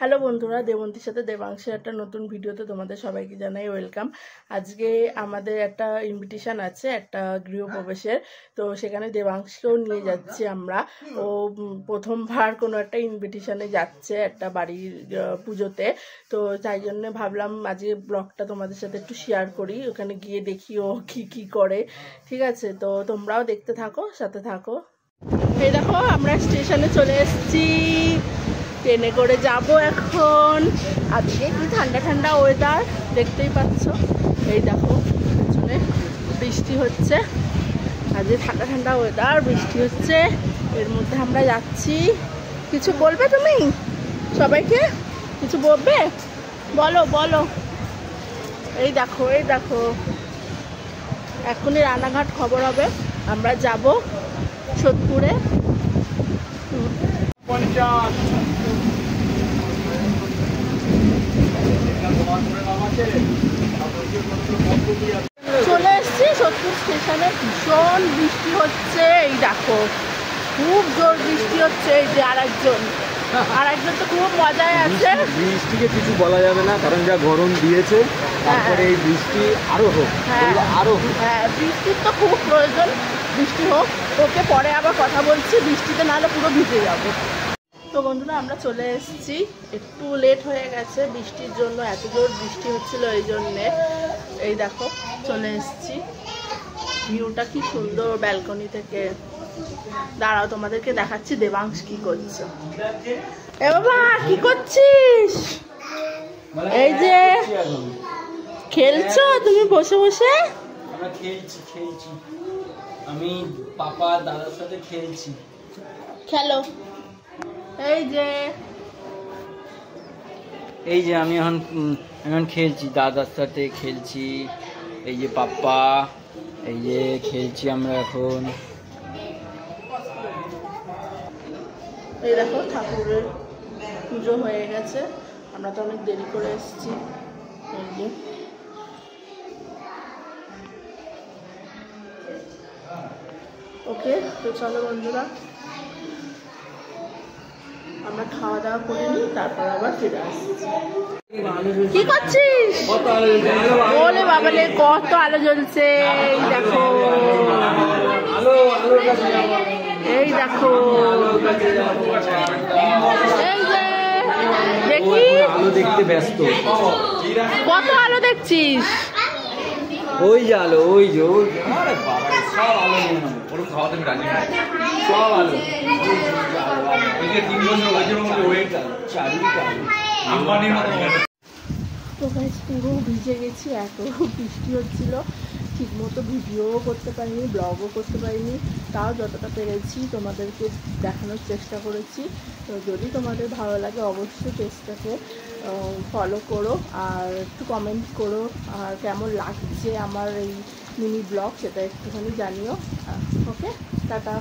Hello বন্ধুরা, দেবন্তীর সাথে দেবাংশের একটা নতুন ভিডিওতে তোমাদের সবাইকে জানাই ওয়েলকাম। আজকে আমাদের একটা ইনভিটেশন আছে, একটা গৃহপ্রবেশের। তো সেখানে দেবাংশকেও নিয়ে যাচ্ছি আমরা। ও প্রথমবার কোনো একটা ইনভিটেশনে যাচ্ছে, একটা বাড়ির পুজোতে। তো তাই জন্য ভাবলাম আজকে ব্লগটা তোমাদের সাথে একটু শেয়ার করি, ওখানে গিয়ে দেখি ও কি করে। ঠিক আছে, তো তোমরাও দেখতে থাকো, সাথে থাকো। এই দেখো, আমরা স্টেশনে চলে এসেছি, ট্রেনে করে যাব এখন। আজকে কি ঠান্ডা ঠান্ডা ওয়েদার, দেখতেই পাচ্ছ। এই দেখো পেছনে বৃষ্টি হচ্ছে, আজকে ঠান্ডা ঠান্ডা ওয়েদার, বৃষ্টি হচ্ছে, এর মধ্যে আমরা যাচ্ছি। কিছু বলবে তুমি সবাইকে? কিছু বলবে? বলো বলো। এই দেখো এখনই রানাঘাট খবর হবে, আমরা যাব সোদপুরে। চলে এসছি সোদপুর স্টেশনে, ভীষণ বৃষ্টি হচ্ছে। এই দেখো খুব জোর বৃষ্টি হচ্ছে। এই যে আরেকজন তো খুব মজায় আছে। বৃষ্টিকে কিছু বলা যাবে না, কারণ যা গরম দিয়েছে, তারপরে এই বৃষ্টি আরো হোক। হ্যাঁ, বৃষ্টির তো খুব প্রয়োজন, বৃষ্টি হোক। ওকে পরে আবার কথা বলছি, বৃষ্টিতে নাহলে পুরো ভিজে যাবো। তো বন্ধুরা, আমরা চলে এসেছি, একটু লেট হয়ে গেছে বৃষ্টির জন্য, এত জোর বৃষ্টি হচ্ছিল এই জন্যে। এই দেখো চলে এসেছি, ভিউটা কি সুন্দর ব্যালকনি থেকে। দাঁড়াও তোমাদেরকে দেখাচ্ছি দেবাংশ কি করছে। এ বাবা, কি করছিস? এই যে খেলছো তুমি বসে বসে? আমরা খেলছি আমি পাপা দাদার সাথে খেলছি। খেলো। এই যে আমি এখন খেলছি, দাদার সাথে খেলছি। এই যে পাপা, এই যে খেলছি আমরা এখন। এই দেখো ঠাকুরের পুজো হয়ে গেছে, আমরা তো অনেক দেরি করে এসেছি। এই যে ওকে, তো চলো বন্ধুরা, আমরা খাওয়া দাওয়া করে নিই, তারপর আবার ফিরে আসছি। কি করছিস? বলে বাবালে, কত আলো জ্বলছে। এই দেখো এই দেখো, এই যে দেখি আলো দেখতে ব্যস্ত। কত আলো দেখছিস? ওই যে আলো, ওই যে আরে বাবা, সব আলো নিয়ে নাও, পুরো খাওয়া তুমি রাজি না, সব আলো। এই যে 3 বছর ওইটার মধ্যে ওয়েট চারিদিকে আম্বানির মতো। তো গাইস, পুরো ভিজে গেছি, এত বৃষ্টি হচ্ছিল, ঠিকমতো ভিডিওও করতে পারিনি, ব্লগও করতে পারিনি। তাও যতটা পেরেছি তোমাদেরকে দেখানোর চেষ্টা করেছি। তো যদি তোমাদের ভালো লাগে অবশ্যই পেজটাকে ফলো করো, আর একটু কমেন্ট করো, আর কেমন লাগছে আমার এই মিনি ব্লগ সেটা একটুখানি জানিও। ওকে, টাটা।